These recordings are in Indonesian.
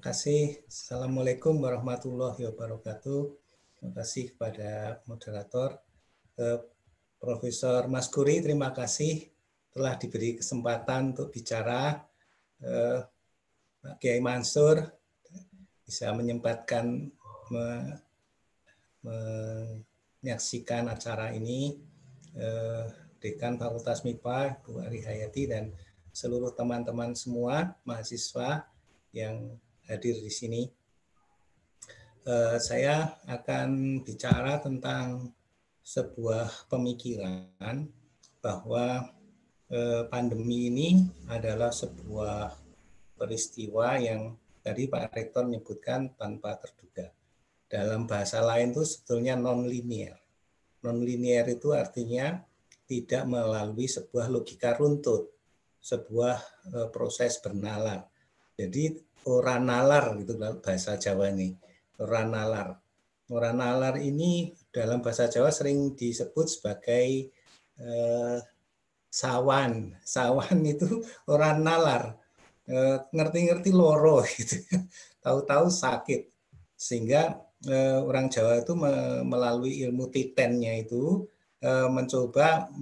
kasih. Assalamualaikum warahmatullahi wabarakatuh. Terima kasih kepada moderator. Profesor Maskuri, terima kasih telah diberi kesempatan untuk bicara. Pak Kiai Mansur bisa menyempatkan menyaksikan acara ini. Dekan Fakultas MIPA, Bu Ari Hayati, dan seluruh teman-teman semua mahasiswa yang hadir di sini. Saya akan bicara tentang sebuah pemikiran bahwa pandemi ini adalah sebuah peristiwa yang tadi Pak Rektor menyebutkan tanpa terduga. Dalam bahasa lain itu sebetulnya non-linear. Non-linear itu artinya tidak melalui sebuah logika runtut, sebuah proses bernalar. Jadi ora nalar gitu bahasa Jawa ini. Ora nalar. Ora nalar ini dalam bahasa Jawa sering disebut sebagai sawan. Sawan itu ora nalar. Ngerti-ngerti loro gitu. Tahu-tahu sakit. Sehingga orang Jawa itu melalui ilmu titennya itu mencoba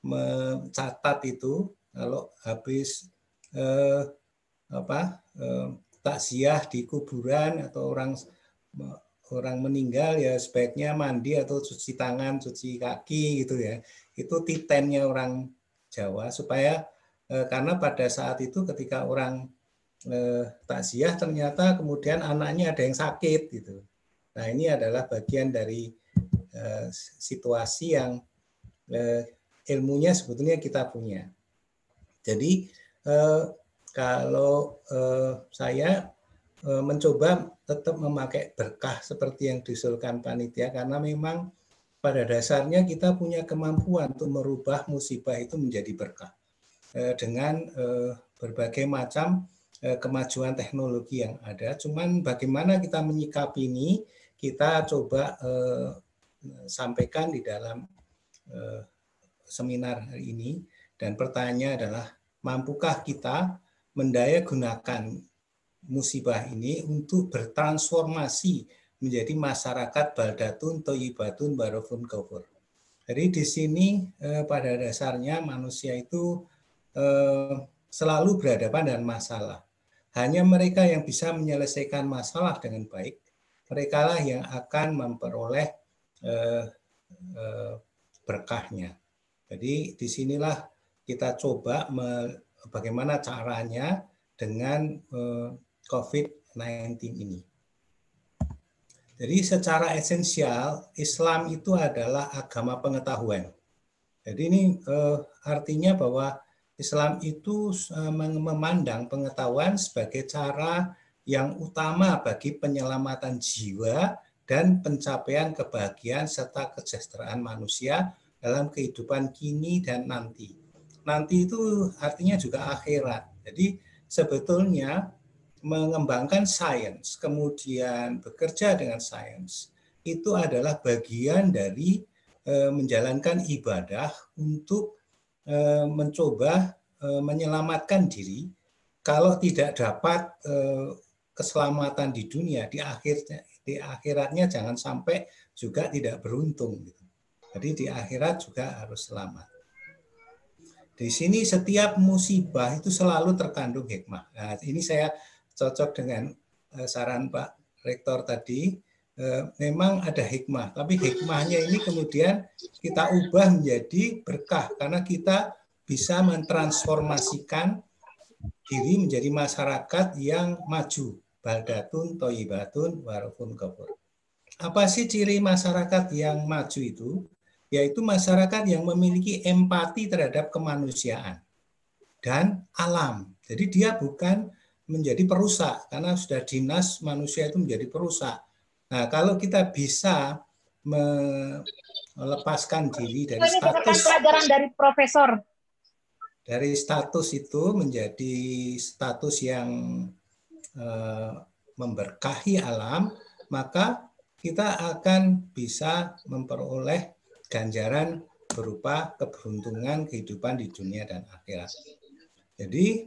mencatat itu kalau habis takziah di kuburan atau orang meninggal ya sebaiknya mandi atau cuci tangan, cuci kaki gitu ya. Itu titennya orang Jawa supaya karena pada saat itu ketika orang takziah ternyata kemudian anaknya ada yang sakit gitu. Nah, ini adalah bagian dari situasi yang ilmunya sebetulnya kita punya. Jadi kalau saya mencoba tetap memakai berkah seperti yang diusulkan panitia karena memang pada dasarnya kita punya kemampuan untuk merubah musibah itu menjadi berkah dengan berbagai macam kemajuan teknologi yang ada. Cuman bagaimana kita menyikapi ini, kita coba sampaikan di dalam seminar hari ini. Dan pertanyaannya adalah, mampukah kita mendayagunakan musibah ini untuk bertransformasi menjadi masyarakat baldatun thayyibatun barokun ghafur. Jadi di sini pada dasarnya manusia itu selalu berhadapan dengan masalah. Hanya mereka yang bisa menyelesaikan masalah dengan baik, mereka lah yang akan memperoleh berkahnya. Jadi disinilah kita coba bagaimana caranya dengan COVID-19 ini. Jadi secara esensial Islam itu adalah agama pengetahuan. Jadi ini artinya bahwa Islam itu memandang pengetahuan sebagai cara yang utama bagi penyelamatan jiwa dan pencapaian kebahagiaan serta kesejahteraan manusia dalam kehidupan kini dan nanti. Nanti itu artinya juga akhirat. Jadi sebetulnya mengembangkan sains, kemudian bekerja dengan sains, itu adalah bagian dari menjalankan ibadah untuk mencoba menyelamatkan diri. Kalau tidak dapat keselamatan di dunia, di akhiratnya jangan sampai juga tidak beruntung. Jadi di akhirat juga harus selamat. Di sini setiap musibah itu selalu terkandung hikmah. Nah, ini saya cocok dengan saran Pak Rektor tadi. Memang ada hikmah, tapi hikmahnya ini kemudian kita ubah menjadi berkah karena kita bisa mentransformasikan diri menjadi masyarakat yang maju. Baldatun thayyibatun barokun ghafur. Apa sih ciri masyarakat yang maju itu? Yaitu masyarakat yang memiliki empati terhadap kemanusiaan dan alam. Jadi dia bukan menjadi perusak, karena sudah dinas manusia itu menjadi perusak. Nah, kalau kita bisa melepaskan diri dari status pelajaran dari profesor, dari status itu menjadi status yang memberkahi alam, maka kita akan bisa memperoleh ganjaran berupa keberuntungan kehidupan di dunia dan akhirat. Jadi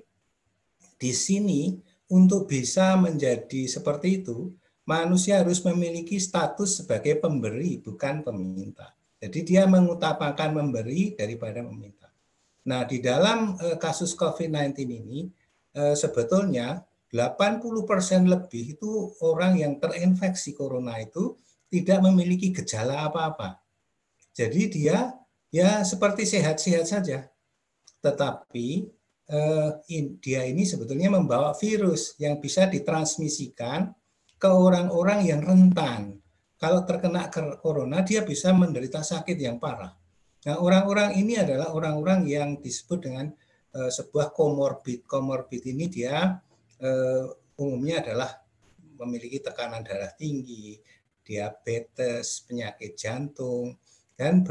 di sini untuk bisa menjadi seperti itu, manusia harus memiliki status sebagai pemberi, bukan peminta. Jadi dia mengutamakan memberi daripada meminta. Nah, di dalam kasus COVID-19 ini, sebetulnya 80% lebih itu orang yang terinfeksi corona itu tidak memiliki gejala apa-apa. Jadi dia ya seperti sehat-sehat saja. Tetapi dia ini sebetulnya membawa virus yang bisa ditransmisikan ke orang-orang yang rentan. Kalau terkena corona, dia bisa menderita sakit yang parah. Nah, orang-orang ini adalah orang-orang yang disebut dengan sebuah komorbid. Komorbid ini dia umumnya adalah memiliki tekanan darah tinggi, diabetes, penyakit jantung, dan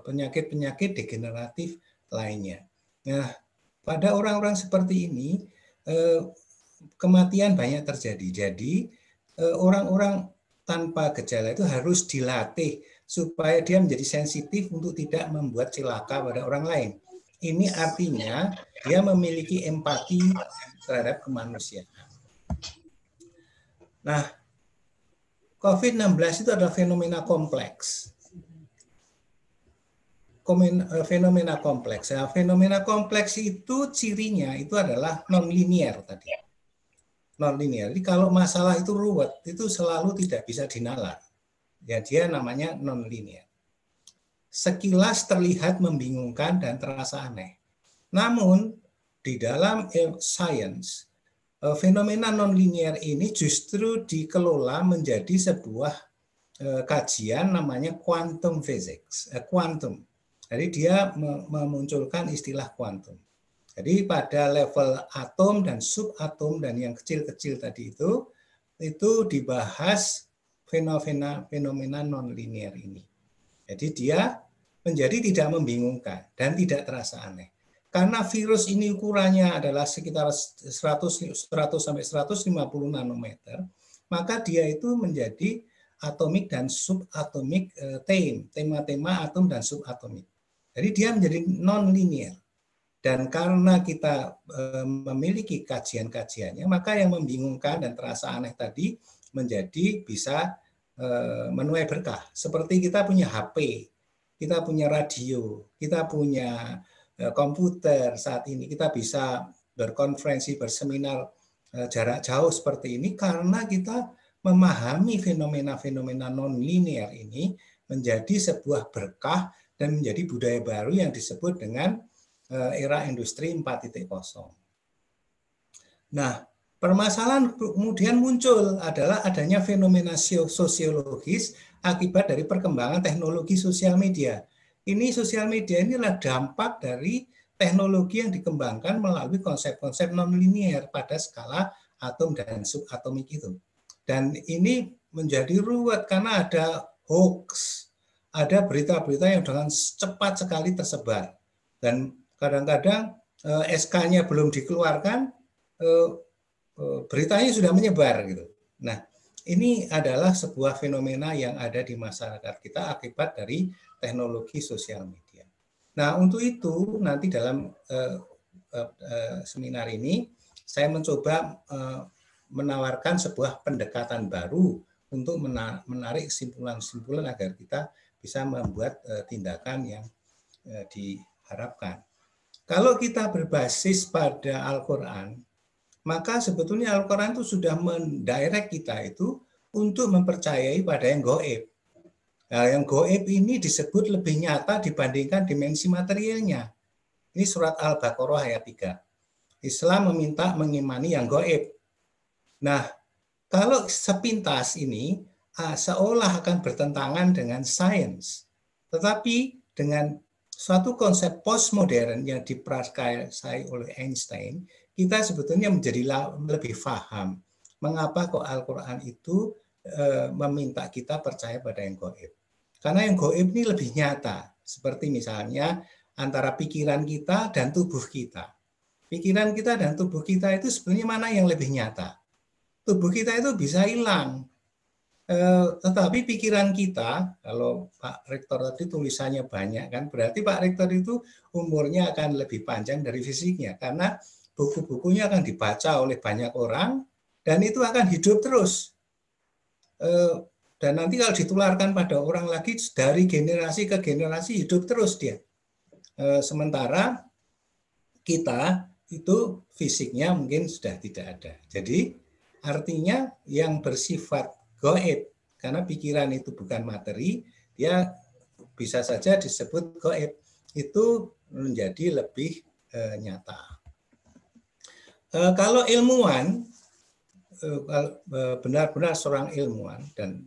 penyakit-penyakit degeneratif lainnya. Nah, pada orang-orang seperti ini, kematian banyak terjadi. Jadi, orang-orang tanpa gejala itu harus dilatih supaya dia menjadi sensitif untuk tidak membuat celaka pada orang lain. Ini artinya dia memiliki empati terhadap kemanusiaan. Nah, COVID-19 itu adalah fenomena kompleks. Fenomena kompleks. Nah, fenomena kompleks itu cirinya itu adalah non-linear tadi. Non-linear. Jadi kalau masalah itu ruwet, itu selalu tidak bisa dinalar. Ya, dia namanya non-linear. Sekilas terlihat membingungkan dan terasa aneh. Namun, di dalam science, fenomena non-linear ini justru dikelola menjadi sebuah kajian namanya quantum physics. Quantum. Jadi dia memunculkan istilah kuantum. Jadi pada level atom dan subatom dan yang kecil-kecil tadi itu dibahas fenomena non-linear ini. Jadi dia menjadi tidak membingungkan dan tidak terasa aneh. Karena virus ini ukurannya adalah sekitar 100 sampai 150 nanometer, maka dia itu menjadi atomik dan subatomik tema-tema atom dan subatomik. Jadi dia menjadi non-linear. Dan karena kita memiliki kajian-kajiannya, maka yang membingungkan dan terasa aneh tadi menjadi bisa menuai berkah. Seperti kita punya HP, kita punya radio, kita punya komputer saat ini, kita bisa berkonferensi, berseminar jarak jauh seperti ini karena kita memahami fenomena-fenomena non-linear ini menjadi sebuah berkah dan menjadi budaya baru yang disebut dengan era industri 4.0. Nah, permasalahan kemudian muncul adalah adanya fenomena sosiologis akibat dari perkembangan teknologi sosial media. Ini sosial media ini adalah dampak dari teknologi yang dikembangkan melalui konsep-konsep non-linear pada skala atom dan subatomik itu. Dan ini menjadi ruwet karena ada hoax, ada berita-berita yang dengan cepat sekali tersebar. Dan kadang-kadang SK-nya belum dikeluarkan, beritanya sudah menyebar gitu. Nah, ini adalah sebuah fenomena yang ada di masyarakat kita akibat dari teknologi sosial media. Nah, untuk itu nanti dalam seminar ini saya mencoba menawarkan sebuah pendekatan baru untuk menarik kesimpulan-kesimpulan agar kita bisa membuat tindakan yang diharapkan. Kalau kita berbasis pada Al-Quran, maka sebetulnya Al-Quran itu sudah mendirect kita itu untuk mempercayai pada yang gaib. Nah, yang gaib ini disebut lebih nyata dibandingkan dimensi materialnya. Ini surat Al-Baqarah ayat 3. Islam meminta mengimani yang gaib. Nah, kalau sepintas ini seolah akan bertentangan dengan sains. Tetapi dengan suatu konsep postmodern yang diprakarsai oleh Einstein, kita sebetulnya menjadi lebih paham mengapa kok Al-Quran itu meminta kita percaya pada yang gaib. Karena yang gaib ini lebih nyata, seperti misalnya antara pikiran kita dan tubuh kita. Pikiran kita dan tubuh kita itu sebenarnya mana yang lebih nyata? Tubuh kita itu bisa hilang, tetapi pikiran kita, kalau Pak Rektor tadi tulisannya banyak kan, berarti Pak Rektor itu umurnya akan lebih panjang dari fisiknya, karena buku-bukunya akan dibaca oleh banyak orang, dan itu akan hidup terus. Dan nanti kalau ditularkan pada orang lagi, dari generasi ke generasi hidup terus dia. Sementara kita itu fisiknya mungkin sudah tidak ada. Jadi artinya yang bersifat gaib, karena pikiran itu bukan materi, dia bisa saja disebut gaib, itu menjadi lebih nyata. Kalau ilmuwan, benar-benar seorang ilmuwan dan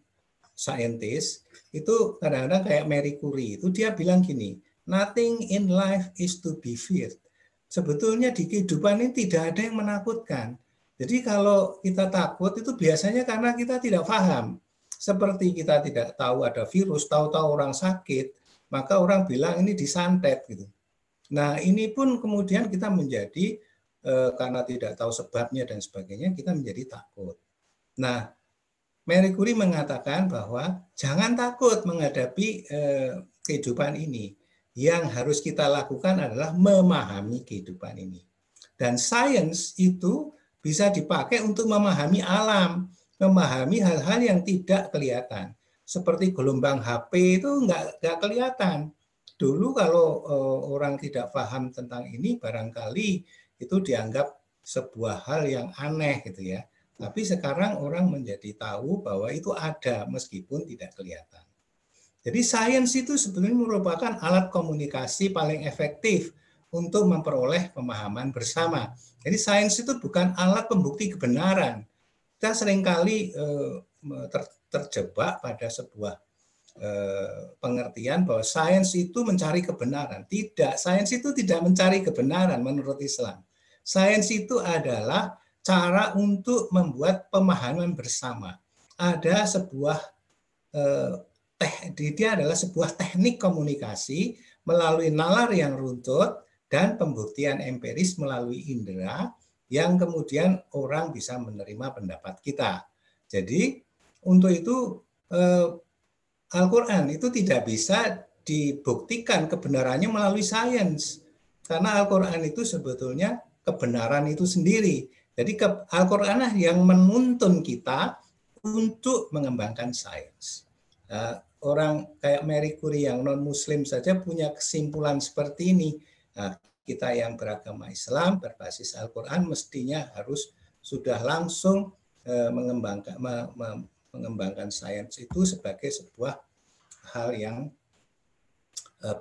saintis, itu kadang-kadang kayak Marie Curie, itu dia bilang gini, nothing in life is to be feared. Sebetulnya di kehidupan ini tidak ada yang menakutkan. Jadi kalau kita takut itu biasanya karena kita tidak paham. Seperti kita tidak tahu ada virus, tahu-tahu orang sakit, maka orang bilang ini disantet gitu. Nah, ini pun kemudian kita menjadi karena tidak tahu sebabnya dan sebagainya, kita menjadi takut. Nah, Marie Curie mengatakan bahwa jangan takut menghadapi kehidupan ini. Yang harus kita lakukan adalah memahami kehidupan ini. Dan sains itu bisa dipakai untuk memahami alam, memahami hal-hal yang tidak kelihatan. Seperti gelombang HP itu nggak kelihatan. Dulu kalau orang tidak paham tentang ini, barangkali itu dianggap sebuah hal yang aneh gitu ya. Tapi sekarang orang menjadi tahu bahwa itu ada meskipun tidak kelihatan. Jadi sains itu sebenarnya merupakan alat komunikasi paling efektif untuk memperoleh pemahaman bersama. Jadi sains itu bukan alat pembukti kebenaran. Kita seringkali terjebak pada sebuah pengertian bahwa sains itu mencari kebenaran. Tidak, sains itu tidak mencari kebenaran menurut Islam. Sains itu adalah cara untuk membuat pemahaman bersama. Ada sebuah dia adalah sebuah teknik komunikasi melalui nalar yang runtut dan pembuktian empiris melalui indera yang kemudian orang bisa menerima pendapat kita. Jadi untuk itu Al-Quran itu tidak bisa dibuktikan kebenarannya melalui sains. Karena Al-Quran itu sebetulnya kebenaran itu sendiri. Jadi Al-Quran yang menuntun kita untuk mengembangkan sains. Orang kayak Marie Curie yang non-muslim saja punya kesimpulan seperti ini. Nah, kita yang beragama Islam berbasis Al-Quran mestinya harus sudah langsung mengembangkan sains itu sebagai sebuah hal yang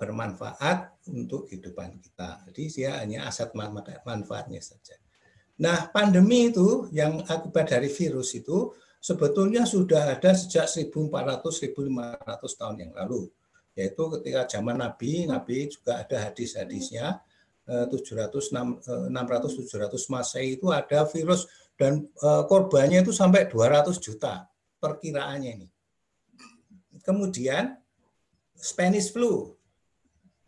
bermanfaat untuk kehidupan kita. Jadi dia hanya aset manfaatnya saja. Nah, pandemi itu yang akibat dari virus itu sebetulnya sudah ada sejak 1400-1500 tahun yang lalu. Yaitu ketika zaman Nabi juga ada hadis-hadisnya 600-700 Masehi itu ada virus dan korbannya itu sampai 200 juta perkiraannya ini. Kemudian Spanish flu,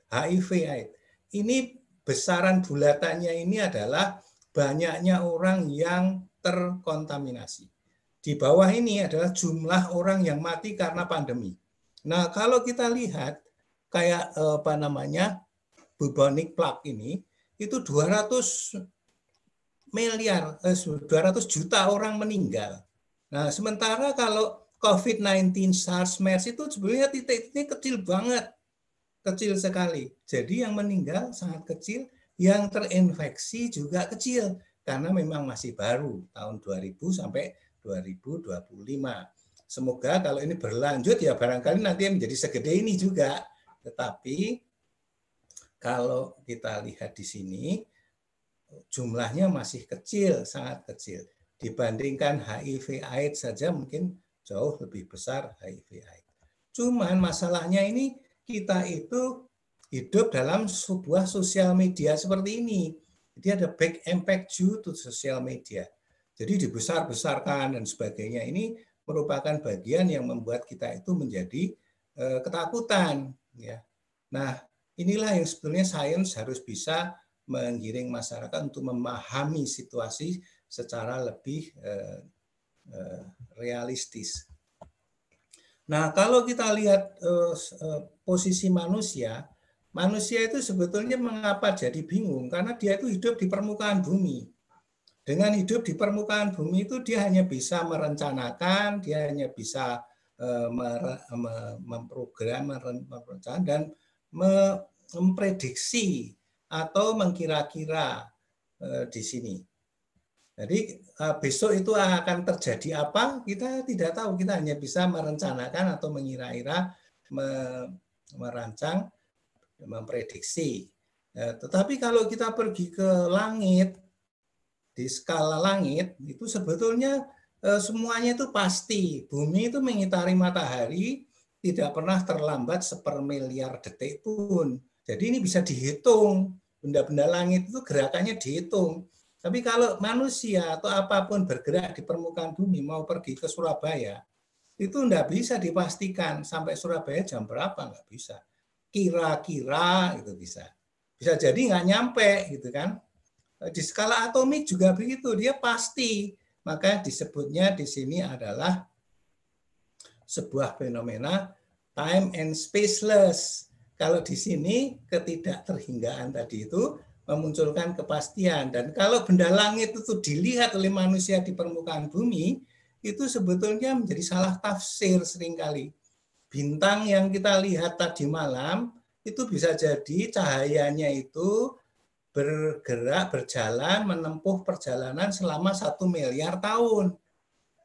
HIV/AIDS. Ini besaran bulatannya ini adalah banyaknya orang yang terkontaminasi. Di bawah ini adalah jumlah orang yang mati karena pandemi. Nah, kalau kita lihat kayak bubonic plague ini itu 200 juta orang meninggal. Nah, sementara kalau COVID-19, SARS, MERS itu sebenarnya titik-titiknya kecil banget. Kecil sekali. Jadi yang meninggal sangat kecil, yang terinfeksi juga kecil karena memang masih baru tahun 2000 sampai 2025. Semoga kalau ini berlanjut ya barangkali nanti menjadi segede ini juga. Tetapi kalau kita lihat di sini jumlahnya masih kecil, sangat kecil. Dibandingkan HIV/AIDS saja mungkin jauh lebih besar HIV/AIDS. Cuman masalahnya ini kita itu hidup dalam sebuah sosial media seperti ini. Jadi ada back impact due to social media. Jadi dibesar-besarkan dan sebagainya. Ini merupakan bagian yang membuat kita itu menjadi ketakutan. Ya. Nah, inilah yang sebetulnya sains harus bisa menggiring masyarakat untuk memahami situasi secara lebih realistis. Nah, kalau kita lihat posisi manusia, manusia itu sebetulnya mengapa jadi bingung? Karena dia itu hidup di permukaan bumi. Dengan hidup di permukaan bumi itu dia hanya bisa merencanakan, dia hanya bisa memprogram, merencanakan, dan memprediksi atau mengkira-kira di sini. Jadi besok itu akan terjadi apa? Kita tidak tahu. Kita hanya bisa merencanakan atau mengira-ira, merancang, memprediksi. Tetapi kalau kita pergi ke langit, di skala langit itu sebetulnya semuanya itu pasti. Bumi itu mengitari matahari tidak pernah terlambat 1/1000.000.000 detik pun. Jadi ini bisa dihitung. Benda-benda langit itu gerakannya dihitung. Tapi kalau manusia atau apapun bergerak di permukaan bumi mau pergi ke Surabaya, itu enggak bisa dipastikan sampai Surabaya jam berapa, enggak bisa. Kira-kira itu bisa. Bisa jadi enggak nyampe gitu kan. Di skala atomik juga begitu, dia pasti. Maka disebutnya di sini adalah sebuah fenomena time and spaceless. Kalau di sini ketidakterhinggaan tadi itu memunculkan kepastian. Dan kalau benda langit itu dilihat oleh manusia di permukaan bumi, itu sebetulnya menjadi salah tafsir seringkali. Bintang yang kita lihat tadi malam, itu bisa jadi cahayanya itu bergerak, berjalan, menempuh perjalanan selama 1.000.000.000 tahun.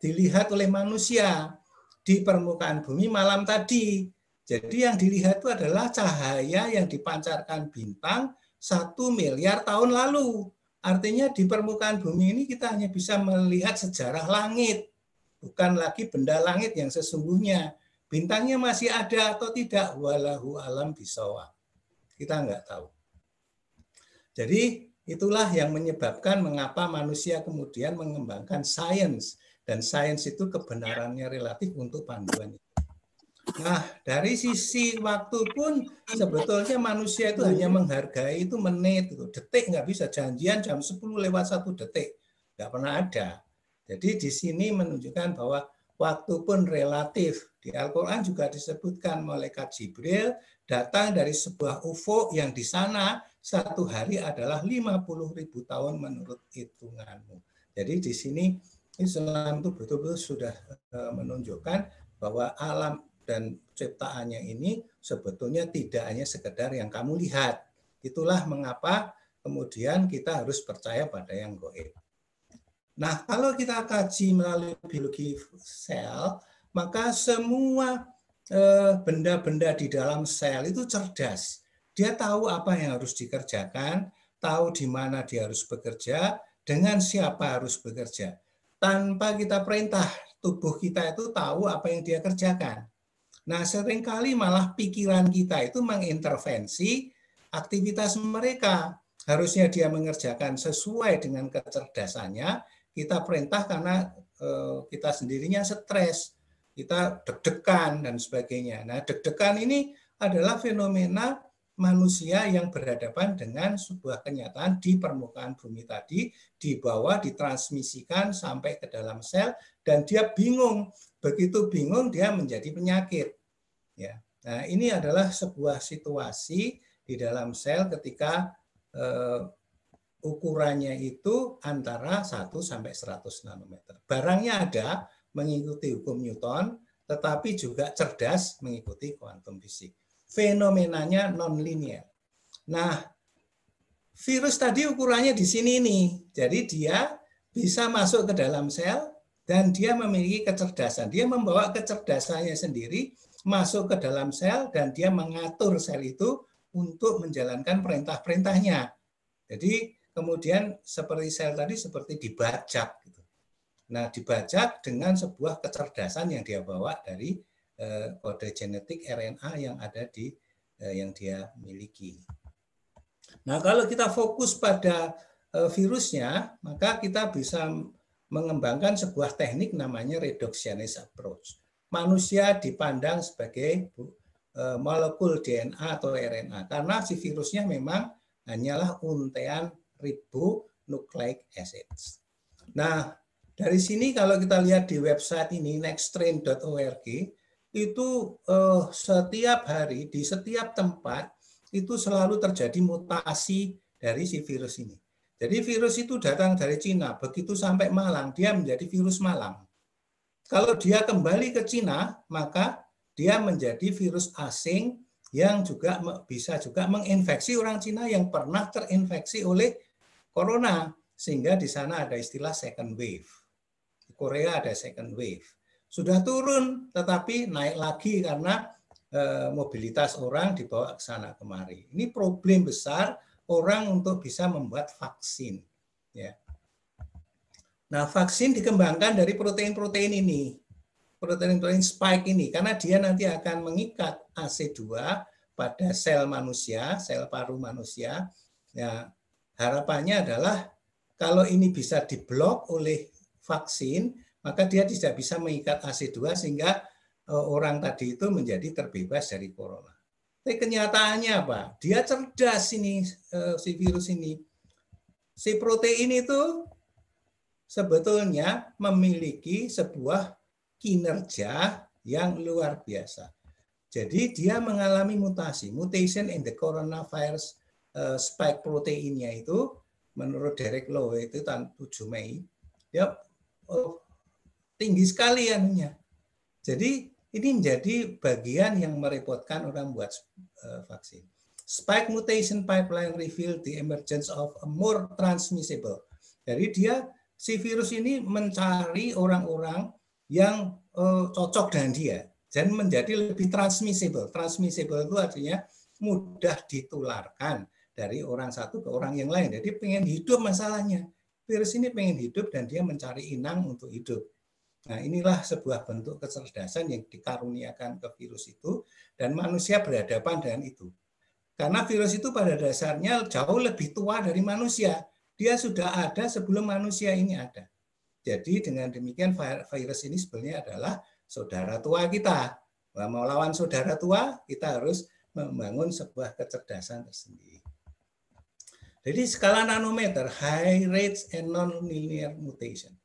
Dilihat oleh manusia di permukaan bumi malam tadi. Jadi yang dilihat itu adalah cahaya yang dipancarkan bintang 1.000.000.000 tahun lalu. Artinya di permukaan bumi ini kita hanya bisa melihat sejarah langit. Bukan lagi benda langit yang sesungguhnya. Bintangnya masih ada atau tidak, walahu alam bisawab. Kita nggak tahu. Jadi itulah yang menyebabkan mengapa manusia kemudian mengembangkan sains. Dan sains itu kebenarannya relatif untuk panduan. Nah, dari sisi waktu pun sebetulnya manusia itu hanya menghargai itu menit, itu detik nggak bisa. Janjian jam 10:01 detik. Nggak pernah ada. Jadi di sini menunjukkan bahwa waktu pun relatif. Di Al-Quran juga disebutkan malaikat Jibril datang dari sebuah ufuk yang di sana 1 hari adalah 50.000 tahun menurut hitunganmu. Jadi di sini Islam itu betul-betul sudah menunjukkan bahwa alam dan ciptaannya ini sebetulnya tidak hanya sekedar yang kamu lihat. Itulah mengapa kemudian kita harus percaya pada yang gaib. Nah, kalau kita kaji melalui biologi sel, maka semua benda-benda di dalam sel itu cerdas. Dia tahu apa yang harus dikerjakan, tahu di mana dia harus bekerja, dengan siapa harus bekerja. Tanpa kita perintah, tubuh kita itu tahu apa yang dia kerjakan. Nah, seringkali malah pikiran kita itu mengintervensi aktivitas mereka. Harusnya dia mengerjakan sesuai dengan kecerdasannya, kita perintah karena kita sendirinya stres, kita deg-degan dan sebagainya. Nah, deg-degan ini adalah fenomena manusia yang berhadapan dengan sebuah kenyataan di permukaan bumi tadi, dibawa, ditransmisikan sampai ke dalam sel, dan dia bingung. Begitu bingung, dia menjadi penyakit. Ya. Nah, ini adalah sebuah situasi di dalam sel ketika ukurannya itu antara 1 sampai 100 nanometer. Barangnya ada mengikuti hukum Newton, tetapi juga cerdas mengikuti kuantum fisik. Fenomenanya non-linear. Nah, virus tadi ukurannya di sini nih. Jadi dia bisa masuk ke dalam sel dan dia memiliki kecerdasan. Dia membawa kecerdasannya sendiri masuk ke dalam sel dan dia mengatur sel itu untuk menjalankan perintah-perintahnya. Jadi kemudian seperti sel tadi seperti dibajak. Nah, dibajak dengan sebuah kecerdasan yang dia bawa dari kode genetik RNA yang ada di yang dia miliki. Nah, kalau kita fokus pada virusnya, maka kita bisa mengembangkan sebuah teknik namanya reductionist approach. Manusia dipandang sebagai molekul DNA atau RNA karena si virusnya memang hanyalah untean ribonucleic acids. Nah, dari sini kalau kita lihat di website ini nextstrain.org itu setiap hari di setiap tempat itu selalu terjadi mutasi dari si virus ini. Jadi virus itu datang dari Cina, begitu sampai Malang, dia menjadi virus Malang. Kalau dia kembali ke Cina, maka dia menjadi virus asing yang juga bisa juga menginfeksi orang Cina yang pernah terinfeksi oleh corona. Sehingga di sana ada istilah second wave. Di Korea ada second wave. Sudah turun, tetapi naik lagi karena mobilitas orang dibawa ke sana kemari. Ini problem besar orang untuk bisa membuat vaksin. Ya. Nah, vaksin dikembangkan dari protein-protein ini, protein-protein spike ini, karena dia nanti akan mengikat AC2 pada sel manusia, sel paru manusia. Ya, harapannya adalah kalau ini bisa diblok oleh vaksin, maka dia tidak bisa mengikat AC2 sehingga orang tadi itu menjadi terbebas dari corona. Tapi kenyataannya apa? Dia cerdas ini, si virus ini. Si protein itu sebetulnya memiliki sebuah kinerja yang luar biasa. Jadi dia mengalami mutasi, mutation in the coronavirus spike proteinnya itu, menurut Derek Lowe itu tahun 7 Mei, ya tinggi sekali anunya. Jadi ini menjadi bagian yang merepotkan orang buat vaksin. Spike mutation pipeline reveal the emergence of a more transmissible. Jadi dia si virus ini mencari orang-orang yang cocok dengan dia dan menjadi lebih transmissible. Transmissible itu artinya mudah ditularkan dari orang satu ke orang yang lain. Jadi pengen hidup masalahnya. Virus ini pengen hidup dan dia mencari inang untuk hidup. Nah, inilah sebuah bentuk kecerdasan yang dikaruniakan ke virus itu dan manusia berhadapan dengan itu. Karena virus itu pada dasarnya jauh lebih tua dari manusia. Dia sudah ada sebelum manusia ini ada. Jadi dengan demikian virus ini sebenarnya adalah saudara tua kita. Nah, mau lawan saudara tua, kita harus membangun sebuah kecerdasan tersendiri. Jadi skala nanometer, high rates and non-linear mutation.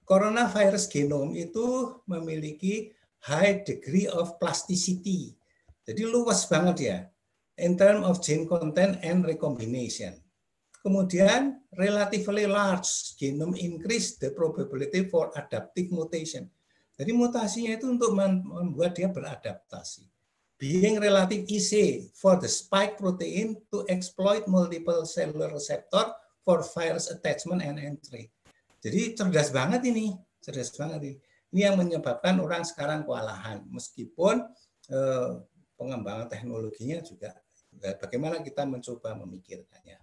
Coronavirus genome itu memiliki high degree of plasticity. Jadi luas banget ya, in terms of gene content and recombination. Kemudian relatively large genome increase the probability for adaptive mutation. Jadi mutasinya itu untuk membuat dia beradaptasi. Being relative easy for the spike protein to exploit multiple cellular receptor for virus attachment and entry. Jadi cerdas banget ini, cerdas banget ini. Ini yang menyebabkan orang sekarang kewalahan, meskipun pengembangan teknologinya juga bagaimana kita mencoba memikirkannya.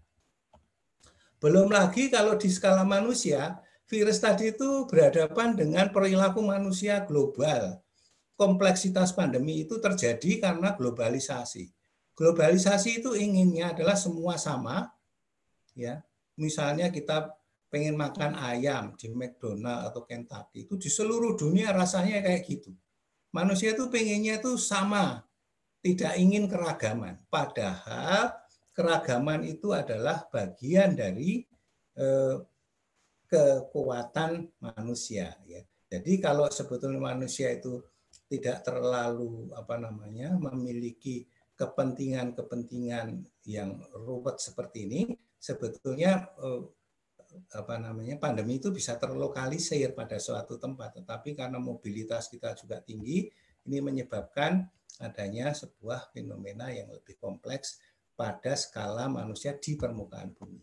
Belum lagi kalau di skala manusia, virus tadi itu berhadapan dengan perilaku manusia global. Kompleksitas pandemi itu terjadi karena globalisasi. Globalisasi itu inginnya adalah semua sama, ya. Misalnya kita pengen makan ayam di McDonald atau Kentucky, itu di seluruh dunia rasanya kayak gitu. Manusia itu pengennya itu sama, tidak ingin keragaman. Padahal keragaman itu adalah bagian dari kekuatan manusia. Ya. Jadi kalau sebetulnya manusia itu tidak terlalu memiliki kepentingan-kepentingan yang ruwet seperti ini, sebetulnya pandemi itu bisa terlokalisir pada suatu tempat, tetapi karena mobilitas kita juga tinggi, ini menyebabkan adanya sebuah fenomena yang lebih kompleks pada skala manusia di permukaan bumi.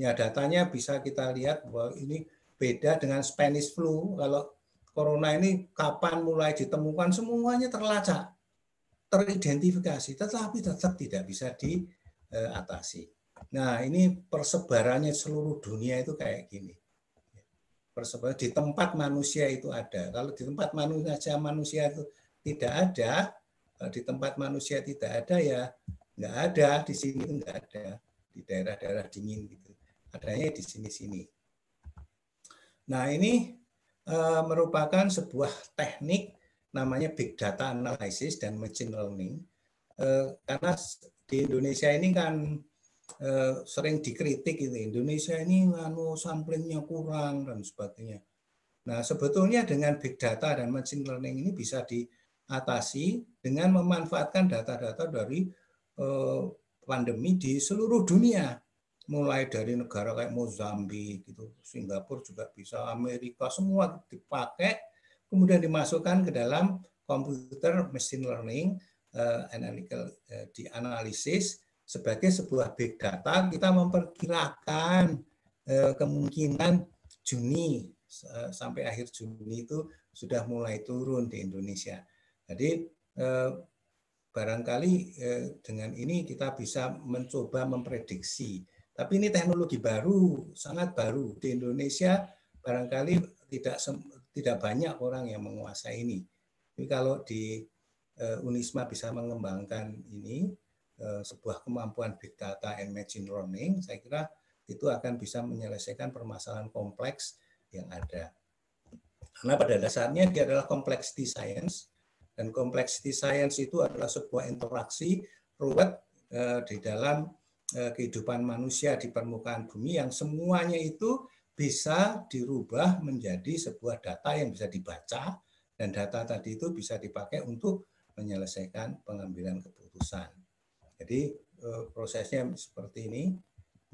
Ya, datanya bisa kita lihat bahwa ini beda dengan Spanish flu. Kalau corona ini kapan mulai ditemukan, semuanya terlacak, teridentifikasi, tetapi tetap tidak bisa diatasi. Nah, ini persebarannya seluruh dunia itu kayak gini. Persebaran di tempat manusia itu ada. Kalau di tempat manusia itu tidak ada, di tempat manusia tidak ada ya nggak ada, di sini nggak ada, di daerah-daerah dingin gitu. Adanya di sini-sini. Nah, ini merupakan sebuah teknik namanya big data analysis dan machine learning. Karena di Indonesia ini kan sering dikritik itu Indonesia ini samplingnya kurang dan sebagainya. Nah, sebetulnya dengan big data dan machine learning ini bisa diatasi dengan memanfaatkan data-data dari pandemi di seluruh dunia, mulai dari negara kayak Mozambik, gitu, Singapura juga bisa, Amerika, semua dipakai, kemudian dimasukkan ke dalam komputer machine learning, analytical, dianalisis sebagai sebuah big data. Kita memperkirakan kemungkinan Juni sampai akhir Juni itu sudah mulai turun di Indonesia. Jadi barangkali dengan ini kita bisa mencoba memprediksi. Tapi ini teknologi baru, sangat baru di Indonesia. Barangkali tidak banyak orang yang menguasai ini. Tapi kalau di Unisma bisa mengembangkan ini sebuah kemampuan big data and machine learning, saya kira itu akan bisa menyelesaikan permasalahan kompleks yang ada. Karena pada dasarnya dia adalah complexity science, dan complexity science itu adalah sebuah interaksi ruwet di dalam kehidupan manusia di permukaan bumi yang semuanya itu bisa dirubah menjadi sebuah data yang bisa dibaca, dan data tadi itu bisa dipakai untuk menyelesaikan pengambilan keputusan. Jadi prosesnya seperti ini,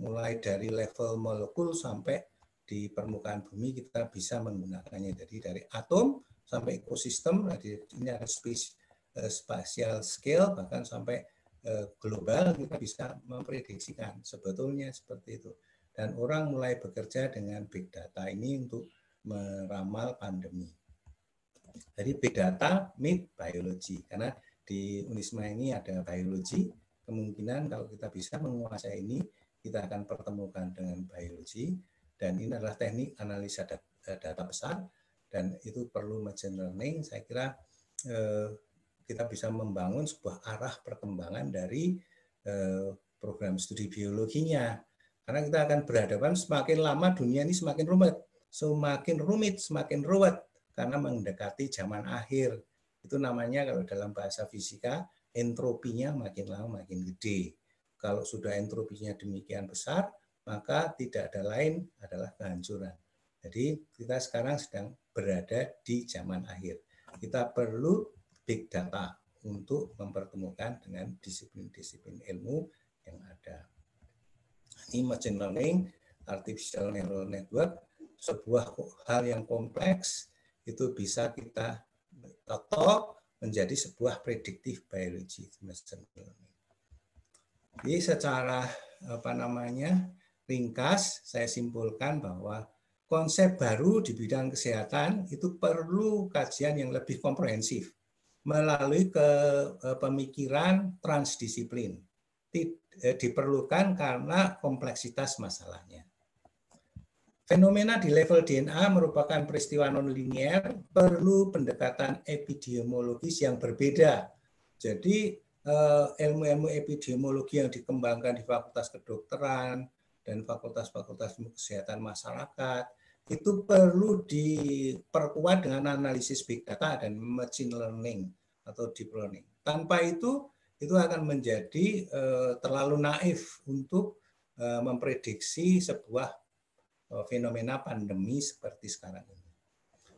mulai dari level molekul sampai di permukaan bumi kita bisa menggunakannya. Jadi dari atom sampai ekosistem, ini ada spatial scale, bahkan sampai global, kita bisa memprediksikan sebetulnya seperti itu. Dan orang mulai bekerja dengan big data ini untuk meramal pandemi. Jadi big data meet biology, karena di Unisma ini ada biologi. Kemungkinan kalau kita bisa menguasai ini, kita akan pertemukan dengan biologi, dan ini adalah teknik analisa data besar, dan itu perlu machine learning. Saya kira kita bisa membangun sebuah arah perkembangan dari program studi biologinya. Karena kita akan berhadapan semakin lama dunia ini semakin rumit, semakin ruwet, karena mendekati zaman akhir. Itu namanya kalau dalam bahasa fisika, entropinya makin lama makin gede. Kalau sudah entropinya demikian besar, maka tidak ada lain adalah kehancuran. Jadi kita sekarang sedang berada di zaman akhir. Kita perlu big data untuk mempertemukan dengan disiplin-disiplin ilmu yang ada. Ini machine learning, artificial neural network, sebuah hal yang kompleks, itu bisa kita totok menjadi sebuah predictive biology machine learning. Jadi secara ringkas saya simpulkan bahwa konsep baru di bidang kesehatan itu perlu kajian yang lebih komprehensif melalui pemikiran transdisiplin. Diperlukan karena kompleksitas masalahnya. Fenomena di level DNA merupakan peristiwa nonlinier, perlu pendekatan epidemiologis yang berbeda. Jadi ilmu-ilmu epidemiologi yang dikembangkan di Fakultas Kedokteran dan fakultas-fakultas kesehatan masyarakat itu perlu diperkuat dengan analisis big data dan machine learning atau deep learning. Tanpa itu akan menjadi terlalu naif untuk memprediksi sebuah fenomena pandemi seperti sekarang ini.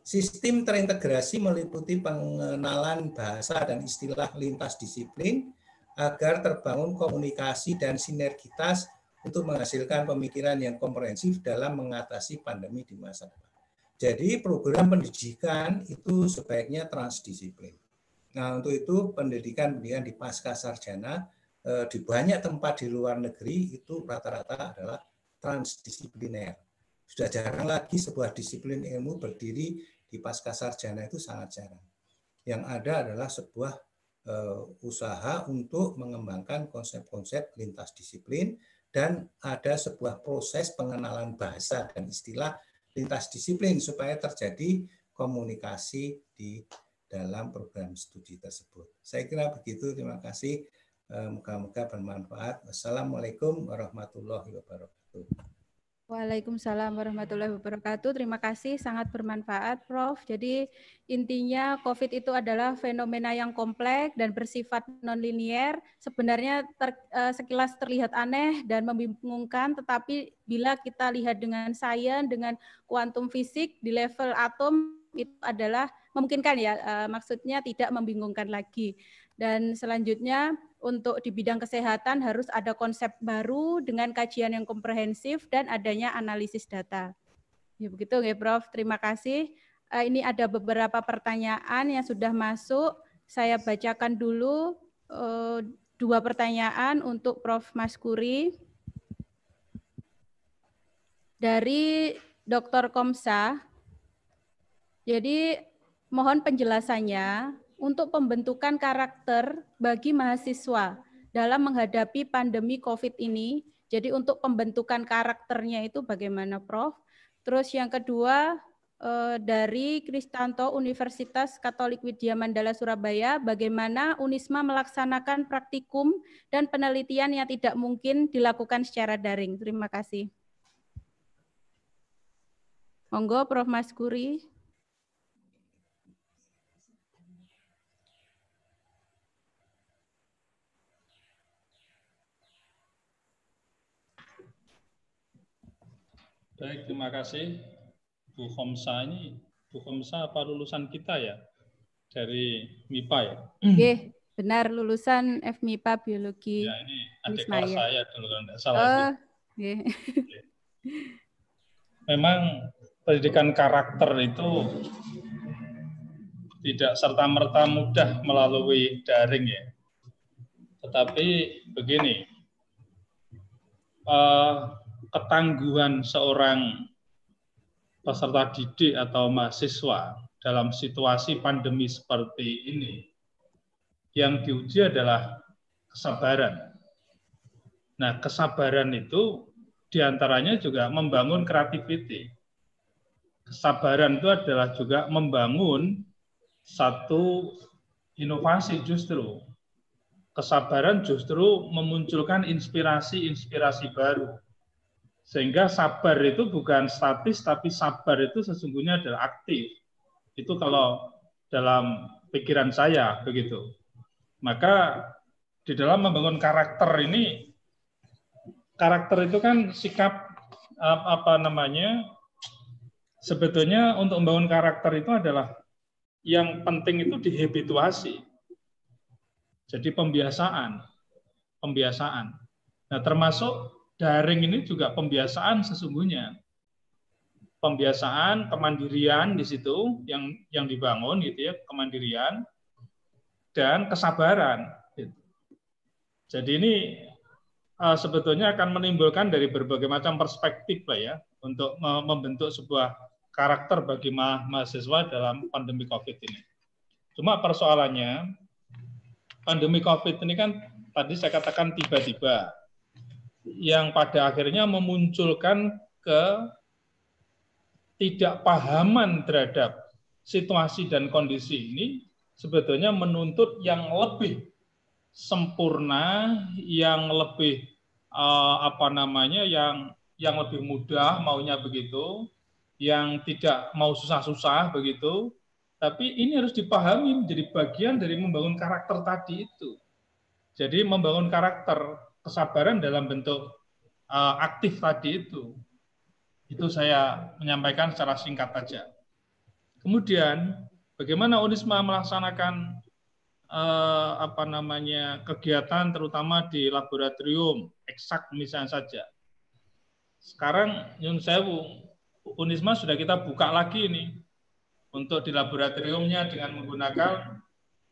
Sistem terintegrasi meliputi pengenalan bahasa dan istilah lintas disiplin agar terbangun komunikasi dan sinergitas untuk menghasilkan pemikiran yang komprehensif dalam mengatasi pandemi di masa depan. Jadi program pendidikan itu sebaiknya transdisiplin. Nah, untuk itu pendidikan di pasca sarjana di banyak tempat di luar negeri itu rata-rata adalah transdisipliner. Sudah jarang lagi sebuah disiplin ilmu berdiri di pasca sarjana, itu sangat jarang. Yang ada adalah sebuah usaha untuk mengembangkan konsep-konsep lintas disiplin, dan ada sebuah proses pengenalan bahasa dan istilah lintas disiplin supaya terjadi komunikasi di dalam program studi tersebut. Saya kira begitu, terima kasih. Moga-moga bermanfaat. Wassalamualaikum warahmatullahi wabarakatuh. Waalaikumsalam warahmatullahi wabarakatuh. Terima kasih, sangat bermanfaat, Prof. Jadi intinya COVID itu adalah fenomena yang kompleks dan bersifat nonlinier. Sebenarnya sekilas terlihat aneh dan membingungkan, tetapi bila kita lihat dengan sains, dengan kuantum fisik di level atom, itu adalah memungkinkan ya, maksudnya tidak membingungkan lagi. Dan selanjutnya untuk di bidang kesehatan harus ada konsep baru dengan kajian yang komprehensif dan adanya analisis data. Ya, begitu ya Prof. Terima kasih. Ini ada beberapa pertanyaan yang sudah masuk. Saya bacakan dulu 2 pertanyaan untuk Prof. Maskuri. Dari Dr. Komsa. Jadi mohon penjelasannya untuk pembentukan karakter bagi mahasiswa dalam menghadapi pandemi COVID ini. Jadi untuk pembentukan karakternya itu bagaimana, Prof? Terus yang kedua dari Kristanto Universitas Katolik Widya Mandala Surabaya, bagaimana Unisma melaksanakan praktikum dan penelitian yang tidak mungkin dilakukan secara daring. Terima kasih. Monggo, Prof. Maskuri. Baik, terima kasih. Bu Khomsa ini, Bu Khomsa apa lulusan kita ya? Dari MIPA ya? Oke, benar lulusan FMIPA Biologi. Ya, ini adik kelas saya dulu kalau tidak salah. Okay. Memang pendidikan karakter itu tidak serta-merta mudah melalui daring ya. Tetapi begini, ketangguhan seorang peserta didik atau mahasiswa dalam situasi pandemi seperti ini, yang diuji adalah kesabaran. Nah, kesabaran itu diantaranya juga membangun creativity. Kesabaran itu adalah juga membangun satu inovasi justru. Kesabaran justru memunculkan inspirasi-inspirasi baru. Sehingga sabar itu bukan statis, tapi sabar itu sesungguhnya adalah aktif. Itu kalau dalam pikiran saya begitu. Maka di dalam membangun karakter ini, karakter itu kan sikap sebetulnya untuk membangun karakter itu adalah yang penting itu dihabituasi. Jadi pembiasaan. Nah, termasuk daring ini juga pembiasaan sesungguhnya. Pembiasaan, kemandirian di situ yang dibangun gitu ya, kemandirian dan kesabaran. Gitu. Jadi ini sebetulnya akan menimbulkan dari berbagai macam perspektif lah ya untuk membentuk sebuah karakter bagi mahasiswa dalam pandemi COVID ini. Cuma persoalannya pandemi COVID ini kan tadi saya katakan tiba-tiba yang pada akhirnya memunculkan ketidakpahaman terhadap situasi dan kondisi ini sebetulnya menuntut yang lebih sempurna, yang lebih yang lebih mudah maunya begitu, yang tidak mau susah-susah begitu. Tapi ini harus dipahami menjadi bagian dari membangun karakter tadi itu. Jadi membangun karakter, kesabaran dalam bentuk aktif tadi itu. Itu saya menyampaikan secara singkat saja. Kemudian bagaimana Unisma melaksanakan kegiatan terutama di laboratorium eksak misalnya saja. Sekarang nyun sewu, Unisma sudah kita buka lagi ini untuk di laboratoriumnya dengan menggunakan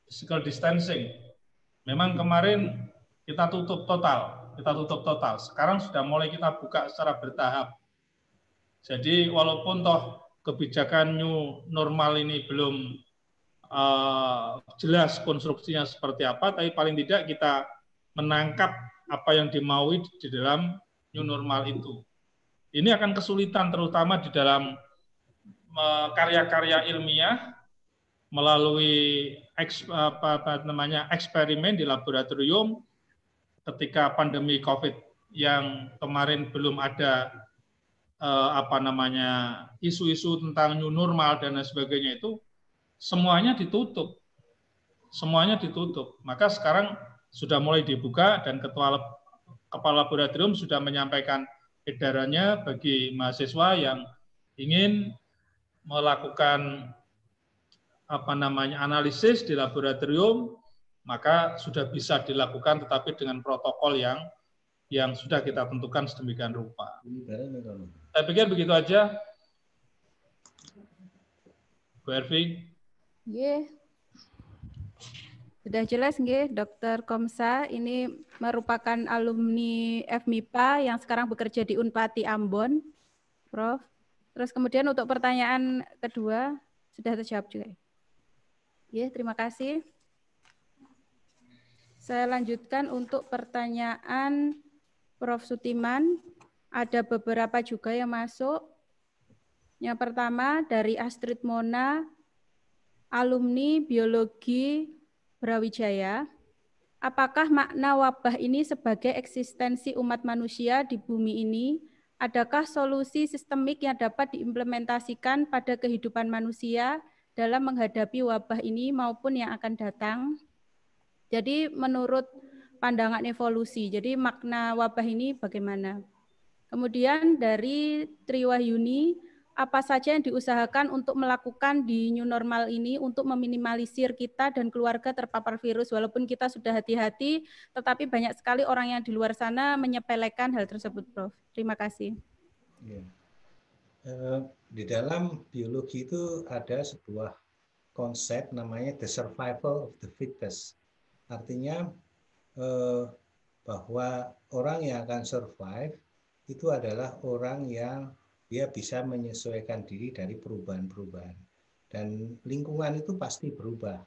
physical distancing. Memang kemarin kita tutup total. Sekarang sudah mulai kita buka secara bertahap. Jadi walaupun toh kebijakan new normal ini belum jelas konstruksinya seperti apa, tapi paling tidak kita menangkap apa yang dimaui di dalam new normal itu. Ini akan kesulitan terutama di dalam karya-karya ilmiah melalui eksperimen di laboratorium ketika pandemi COVID yang kemarin belum ada isu-isu tentang new normal dan lain sebagainya itu semuanya ditutup. Maka sekarang sudah mulai dibuka dan kepala laboratorium sudah menyampaikan edarannya bagi mahasiswa yang ingin melakukan analisis di laboratorium maka sudah bisa dilakukan tetapi dengan protokol yang sudah kita tentukan sedemikian rupa. Saya pikir begitu aja. Bu Ervi. Nggih. Sudah jelas nggih, Dr. Komsa ini merupakan alumni FMIPA yang sekarang bekerja di Unpati Ambon, Prof. Terus kemudian untuk pertanyaan kedua sudah terjawab juga. Ya, terima kasih. Saya lanjutkan untuk pertanyaan Prof. Sutiman. Ada beberapa juga yang masuk. Yang pertama dari Astrid Mona, alumni biologi Brawijaya. Apakah makna wabah ini sebagai eksistensi umat manusia di bumi ini? Adakah solusi sistemik yang dapat diimplementasikan pada kehidupan manusia dalam menghadapi wabah ini maupun yang akan datang? Jadi menurut pandangan evolusi, jadi makna wabah ini bagaimana? Kemudian dari Triwahyuni, apa saja yang diusahakan untuk melakukan di new normal ini untuk meminimalisir kita dan keluarga terpapar virus, walaupun kita sudah hati-hati, tetapi banyak sekali orang yang di luar sana menyepelekan hal tersebut, Prof. Terima kasih. Ya. Di dalam biologi itu ada sebuah konsep namanya the survival of the fittest. Artinya bahwa orang yang akan survive itu adalah orang yang dia bisa menyesuaikan diri dari perubahan-perubahan. Dan lingkungan itu pasti berubah.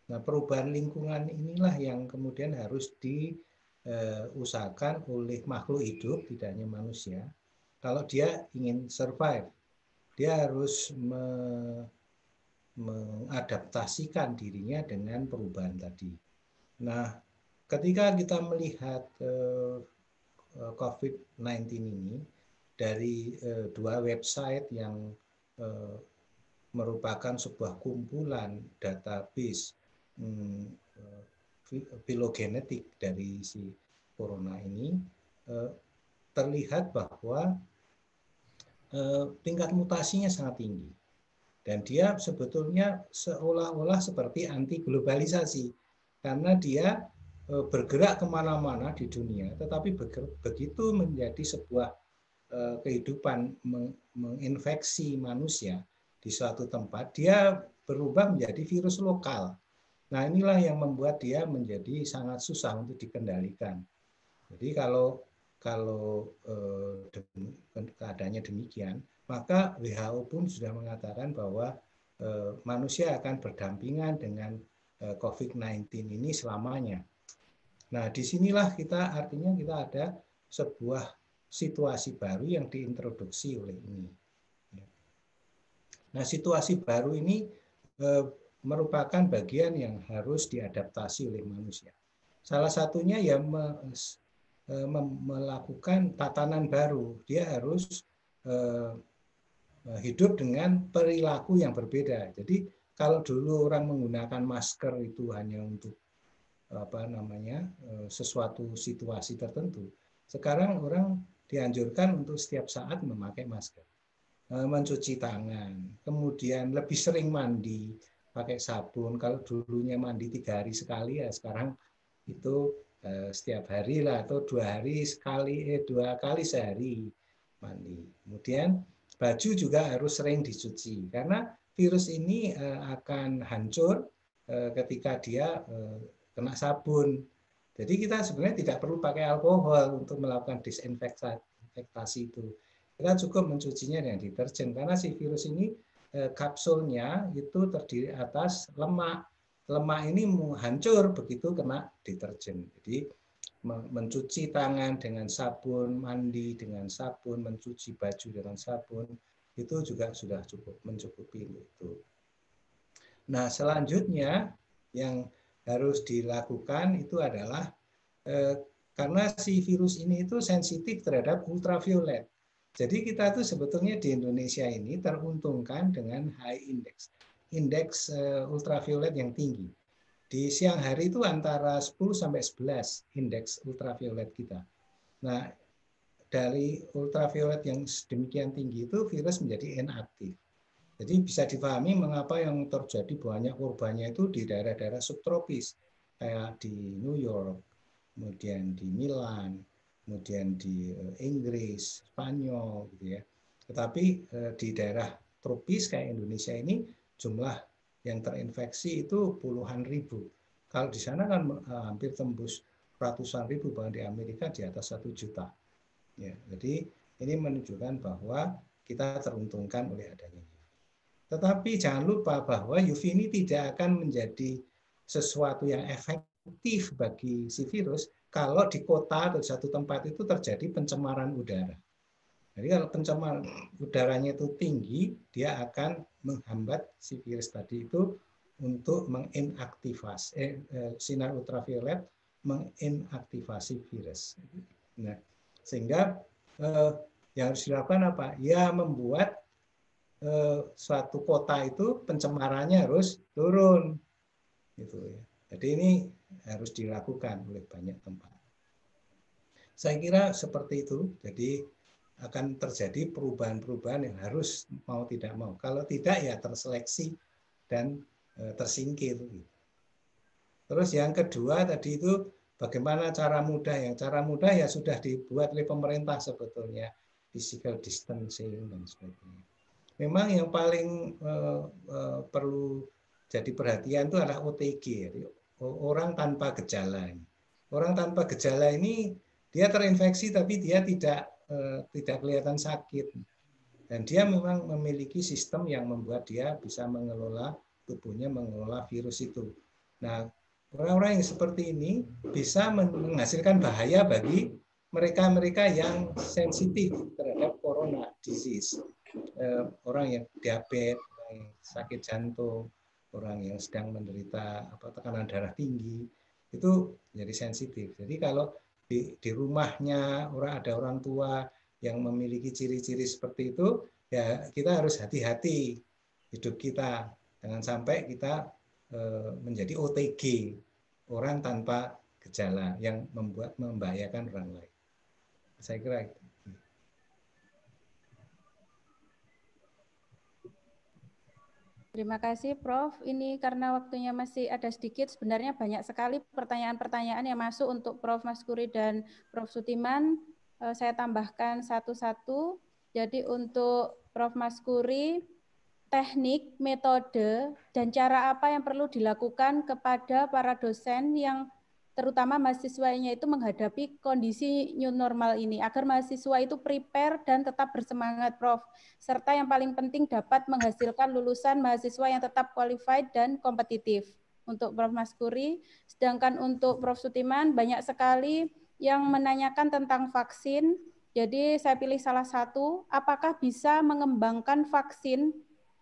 Nah, perubahan lingkungan inilah yang kemudian harus diusahakan oleh makhluk hidup, tidak hanya manusia. Kalau dia ingin survive, dia harus mengadaptasikan dirinya dengan perubahan tadi. Nah, ketika kita melihat COVID-19 ini dari dua website yang merupakan sebuah kumpulan database filogenetik dari si corona ini, terlihat bahwa tingkat mutasinya sangat tinggi. Dan dia sebetulnya seolah-olah seperti anti globalisasi. Karena dia bergerak kemana-mana di dunia, tetapi begitu menjadi sebuah kehidupan menginfeksi manusia di suatu tempat, dia berubah menjadi virus lokal. Nah, inilah yang membuat dia menjadi sangat susah untuk dikendalikan. Jadi kalau keadaannya demikian, maka WHO pun sudah mengatakan bahwa manusia akan berdampingan dengan COVID-19 ini selamanya. Nah, disinilah artinya kita ada sebuah situasi baru yang diintroduksi oleh ini. Nah, situasi baru ini merupakan bagian yang harus diadaptasi oleh manusia. Salah satunya ya melakukan tatanan baru. Dia harus hidup dengan perilaku yang berbeda. Jadi kalau dulu orang menggunakan masker itu hanya untuk sesuatu situasi tertentu, sekarang orang dianjurkan untuk setiap saat memakai masker, mencuci tangan, kemudian lebih sering mandi pakai sabun. Kalau dulunya mandi 3 hari sekali, ya sekarang itu setiap hari lah, atau 2 kali sehari mandi. Kemudian baju juga harus sering dicuci karena virus ini akan hancur ketika dia kena sabun. Jadi kita sebenarnya tidak perlu pakai alkohol untuk melakukan disinfektasi itu. Kita cukup mencucinya dengan deterjen karena si virus ini kapsulnya itu terdiri atas lemak. Lemak ini hancur begitu kena deterjen. Jadi mencuci tangan dengan sabun, mandi dengan sabun, mencuci baju dengan sabun, itu juga sudah cukup mencukupi itu. Nah, selanjutnya yang harus dilakukan itu adalah karena si virus ini itu sensitif terhadap ultraviolet. Jadi kita tuh sebetulnya di Indonesia ini teruntungkan dengan high indeks ultraviolet yang tinggi. Di siang hari itu antara 10 sampai 11 indeks ultraviolet kita. Nah, dari ultraviolet yang demikian tinggi itu virus menjadi inaktif. Jadi bisa dipahami mengapa yang terjadi banyak korbannya itu di daerah-daerah subtropis. kayak di New York, kemudian di Milan, kemudian di Inggris, Spanyol, gitu ya. Tetapi di daerah tropis kayak Indonesia ini jumlah yang terinfeksi itu puluhan ribu. Kalau di sana kan hampir tembus ratusan ribu, bahkan di Amerika di atas 1 juta. Ya, jadi ini menunjukkan bahwa kita teruntungkan oleh adanya UV. Tetapi jangan lupa bahwa UV ini tidak akan menjadi sesuatu yang efektif bagi si virus kalau di kota atau di satu tempat itu terjadi pencemaran udara. Jadi kalau pencemaran udaranya itu tinggi, dia akan menghambat si virus tadi itu untuk menginaktivasi sinar ultraviolet menginaktivasi virus. Nah, sehingga yang harus dilakukan apa? Ya membuat suatu kota itu pencemarannya harus turun, gitu ya. Jadi ini harus dilakukan oleh banyak tempat. Saya kira seperti itu. Jadi akan terjadi perubahan-perubahan yang harus mau tidak mau. Kalau tidak ya terseleksi dan tersingkir. Terus yang kedua tadi itu bagaimana cara mudah? Yang cara mudah ya sudah dibuat oleh pemerintah sebetulnya, physical distancing dan sebagainya. Memang yang paling perlu jadi perhatian itu adalah OTG, orang tanpa gejala. Orang tanpa gejala ini dia terinfeksi tapi dia tidak kelihatan sakit, dan dia memang memiliki sistem yang membuat dia bisa mengelola tubuhnya, mengelola virus itu. Nah, orang-orang yang seperti ini bisa menghasilkan bahaya bagi mereka-mereka yang sensitif terhadap corona disease. Orang yang diabetes, yang sakit jantung, orang yang sedang menderita tekanan darah tinggi, itu jadi sensitif. Jadi kalau di rumahnya ada orang tua yang memiliki ciri-ciri seperti itu, ya kita harus hati-hati hidup kita, jangan sampai kita menjadi OTG, orang tanpa gejala yang membahayakan orang lain. Saya kira itu. Terima kasih, Prof. Ini karena waktunya masih ada sedikit, sebenarnya banyak sekali pertanyaan-pertanyaan yang masuk untuk Prof. Maskuri dan Prof. Sutiman. Saya tambahkan satu-satu. Jadi untuk Prof. Maskuri, teknik, metode, dan cara apa yang perlu dilakukan kepada para dosen yang terutama mahasiswanya itu menghadapi kondisi new normal ini, agar mahasiswa itu prepare dan tetap bersemangat, Prof. Serta yang paling penting dapat menghasilkan lulusan mahasiswa yang tetap qualified dan kompetitif. Untuk Prof. Maskuri, sedangkan untuk Prof. Sutiman banyak sekali yang menanyakan tentang vaksin. Jadi saya pilih salah satu, apakah bisa mengembangkan vaksin,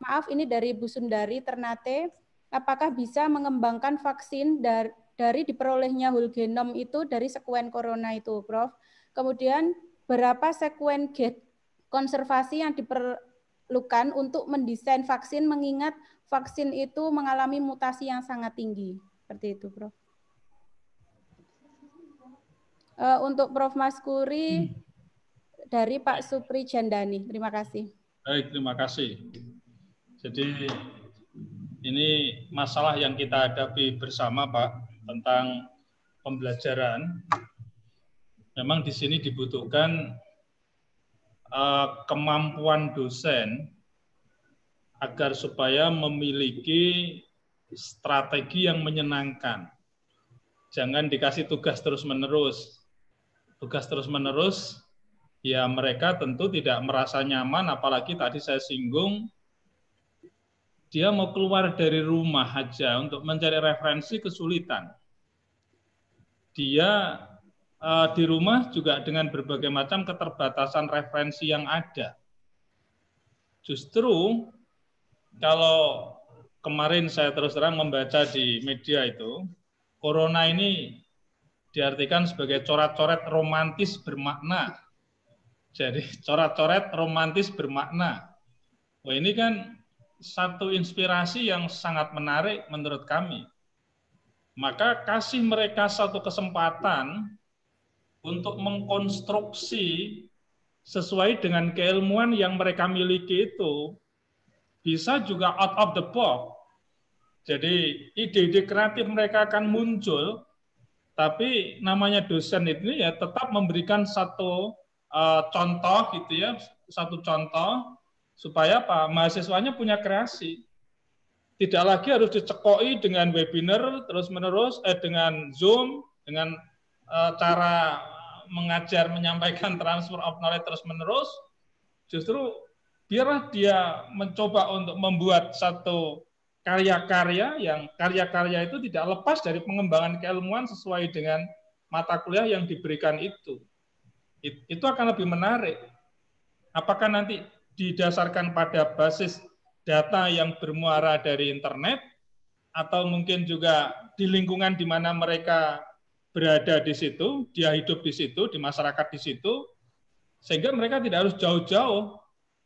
maaf ini dari Bu Sundari Ternate, apakah bisa mengembangkan vaksin dari diperolehnya whole genome itu dari sekuen corona itu, Prof. Kemudian berapa sekuen konservasi yang diperlukan untuk mendesain vaksin mengingat vaksin itu mengalami mutasi yang sangat tinggi. Seperti itu, Prof. Untuk Prof. Maskuri dari Pak Supri Jandani. Terima kasih. Baik, terima kasih. Jadi ini masalah yang kita hadapi bersama, Pak, tentang pembelajaran. Memang di sini dibutuhkan kemampuan dosen agar supaya memiliki strategi yang menyenangkan. Jangan dikasih tugas terus-menerus. Tugas terus-menerus, ya mereka tentu tidak merasa nyaman, apalagi tadi saya singgung, dia mau keluar dari rumah aja untuk mencari referensi kesulitan. Dia di rumah juga dengan berbagai macam keterbatasan referensi yang ada. Justru kalau kemarin saya terus terang membaca di media itu, corona ini diartikan sebagai coret-coret romantis bermakna. Jadi coret-coret romantis bermakna. Wah, ini kan satu inspirasi yang sangat menarik menurut kami. Maka kasih mereka satu kesempatan untuk mengkonstruksi sesuai dengan keilmuan yang mereka miliki itu, bisa juga out of the box. Jadi ide-ide kreatif mereka akan muncul, tapi namanya dosen ini ya tetap memberikan satu contoh gitu ya, satu contoh supaya apa? Mahasiswanya punya kreasi. Tidak lagi harus dicekoi dengan webinar terus-menerus, dengan Zoom, dengan cara mengajar, menyampaikan transfer of knowledge terus-menerus. Justru biarlah dia mencoba untuk membuat satu karya-karya yang karya-karya itu tidak lepas dari pengembangan keilmuan sesuai dengan mata kuliah yang diberikan itu. Itu akan lebih menarik. Apakah nanti didasarkan pada basis data yang bermuara dari internet, atau mungkin juga di lingkungan di mana mereka berada di situ, dia hidup di situ, di masyarakat di situ, sehingga mereka tidak harus jauh-jauh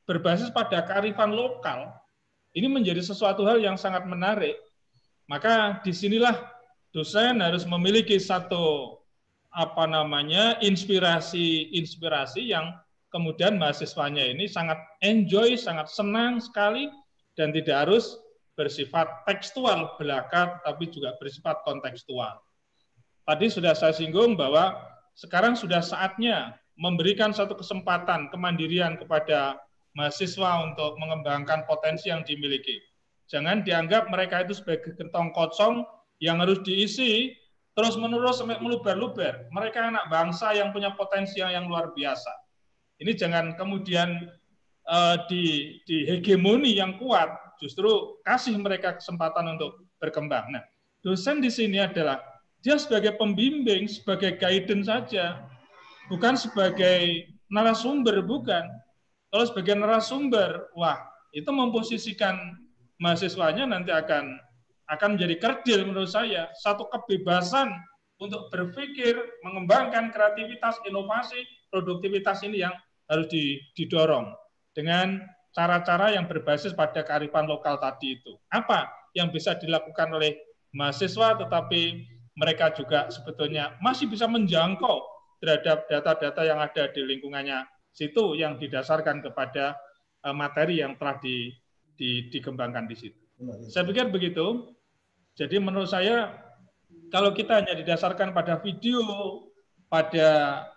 berbasis pada kearifan lokal. Ini menjadi sesuatu hal yang sangat menarik. Maka disinilah dosen harus memiliki satu inspirasi yang kemudian mahasiswanya ini sangat enjoy, sangat senang sekali, dan tidak harus bersifat tekstual belaka, tapi juga bersifat kontekstual. Tadi sudah saya singgung bahwa sekarang sudah saatnya memberikan satu kesempatan kemandirian kepada mahasiswa untuk mengembangkan potensi yang dimiliki. Jangan dianggap mereka itu sebagai gentong kosong yang harus diisi terus-menerus sampai meluber-luber. Mereka anak bangsa yang punya potensi yang luar biasa. Ini jangan kemudian di hegemoni yang kuat, justru kasih mereka kesempatan untuk berkembang. Nah, dosen di sini adalah dia sebagai pembimbing, sebagai guidance saja, bukan sebagai narasumber, bukan. Kalau sebagai narasumber, wah, itu memposisikan mahasiswanya nanti akan menjadi kerdil menurut saya. Satu kebebasan untuk berpikir, mengembangkan kreativitas, inovasi, produktivitas ini yang harus didorong dengan cara-cara yang berbasis pada kearifan lokal tadi itu. Apa yang bisa dilakukan oleh mahasiswa, tetapi mereka juga sebetulnya masih bisa menjangkau terhadap data-data yang ada di lingkungannya situ yang didasarkan kepada materi yang telah dikembangkan di situ. Saya pikir begitu. Jadi menurut saya kalau kita hanya didasarkan pada video, pada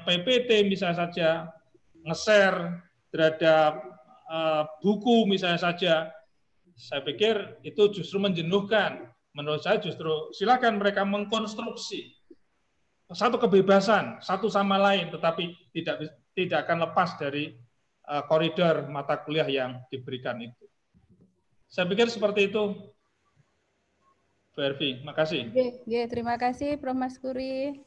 PPT misalnya saja, nge-share terhadap buku misalnya saja, saya pikir itu justru menjenuhkan. Menurut saya justru silakan mereka mengkonstruksi satu kebebasan satu sama lain, tetapi tidak akan lepas dari koridor mata kuliah yang diberikan itu. Saya pikir seperti itu, Bu Hervi. Makasih. Terima kasih, Prof. Maskuri.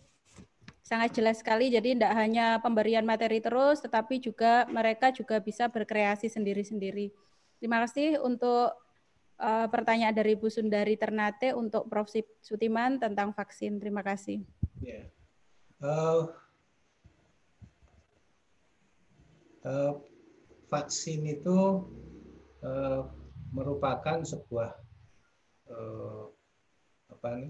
Sangat jelas sekali. Jadi tidak hanya pemberian materi terus, tetapi juga mereka juga bisa berkreasi sendiri-sendiri. Terima kasih untuk pertanyaan dari Bu Sundari Ternate untuk Prof. Sutiman tentang vaksin. Terima kasih. Yeah. Vaksin itu merupakan sebuah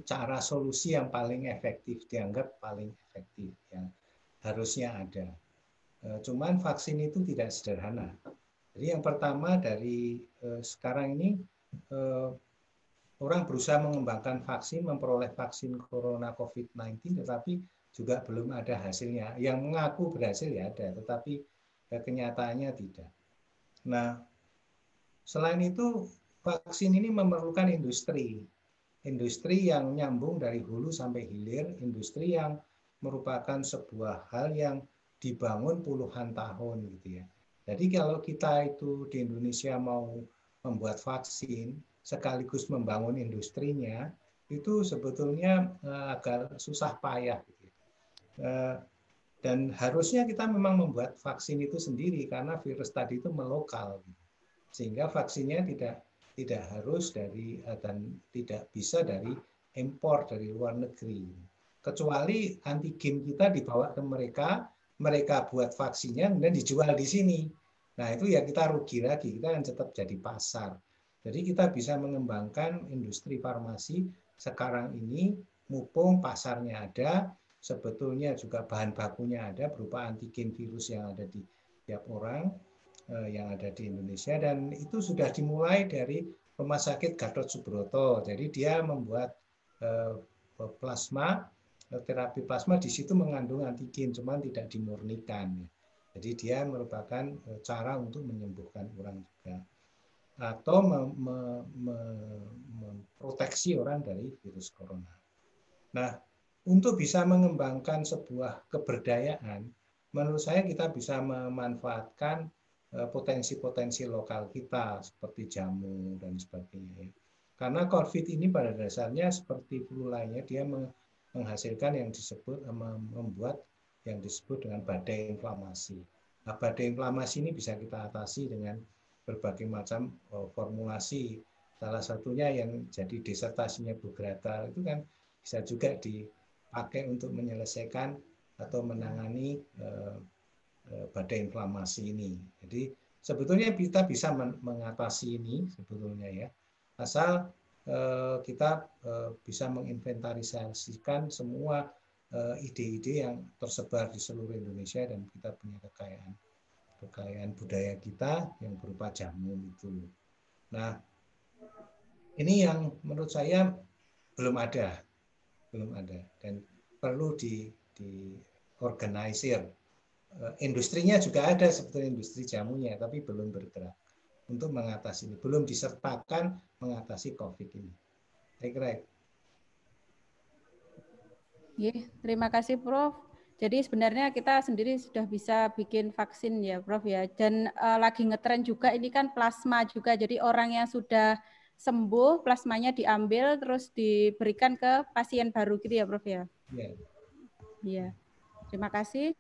cara solusi yang paling efektif, dianggap paling efektif, yang harusnya ada. Cuman vaksin itu tidak sederhana. Jadi yang pertama dari sekarang ini orang berusaha mengembangkan vaksin, memperoleh vaksin corona COVID-19, tetapi juga belum ada hasilnya. Yang mengaku berhasil ya ada, tetapi kenyataannya tidak. Nah, selain itu vaksin ini memerlukan industri yang nyambung dari hulu sampai hilir, industri yang merupakan sebuah hal yang dibangun puluhan tahun gitu ya. Jadi kalau kita itu di Indonesia mau membuat vaksin sekaligus membangun industrinya, itu sebetulnya agak susah payah gitu ya. Dan harusnya kita memang membuat vaksin itu sendiri karena virus tadi itu melokal, sehingga vaksinnya tidak harus dari dan tidak bisa dari impor dari luar negeri. Kecuali antigen kita dibawa ke mereka buat vaksinnya kemudian dijual di sini. Nah itu ya kita rugi lagi, kita kan tetap jadi pasar. Jadi kita bisa mengembangkan industri farmasi sekarang ini, mumpung pasarnya ada, sebetulnya juga bahan bakunya ada berupa antigen virus yang ada di tiap orang. yang ada di Indonesia, dan itu sudah dimulai dari Rumah Sakit Gatot Subroto. Jadi dia membuat plasma, terapi plasma di situ mengandung antigen, cuman tidak dimurnikan. Jadi dia merupakan cara untuk menyembuhkan orang juga, atau memproteksi orang dari virus corona. Nah, untuk bisa mengembangkan sebuah keberdayaan, menurut saya kita bisa memanfaatkan potensi-potensi lokal kita seperti jamu dan sebagainya. Karena COVID ini pada dasarnya seperti flu lainnya, dia menghasilkan yang disebut, membuat yang disebut dengan badai inflamasi. Nah, badai inflamasi ini bisa kita atasi dengan berbagai macam formulasi. Salah satunya yang jadi disertasinya Bu Grata itu kan bisa juga dipakai untuk menyelesaikan atau menangani badai inflamasi ini. Jadi sebetulnya kita bisa mengatasi ini sebetulnya ya, asal kita bisa menginventarisasikan semua ide-ide yang tersebar di seluruh Indonesia, dan kita punya kekayaan budaya kita yang berupa jamu itu. Nah, ini yang menurut saya belum ada dan perlu diorganisir. Industrinya juga ada sebetulnya, industri jamunya, tapi belum bergerak untuk mengatasi ini, belum disertakan mengatasi COVID ini. Saya kira. Terima kasih Prof. Jadi sebenarnya kita sendiri sudah bisa bikin vaksin ya Prof ya, dan lagi ngetren juga ini kan plasma juga, jadi orang yang sudah sembuh plasmanya diambil terus diberikan ke pasien baru gitu ya Prof ya. Iya. Iya. Terima kasih.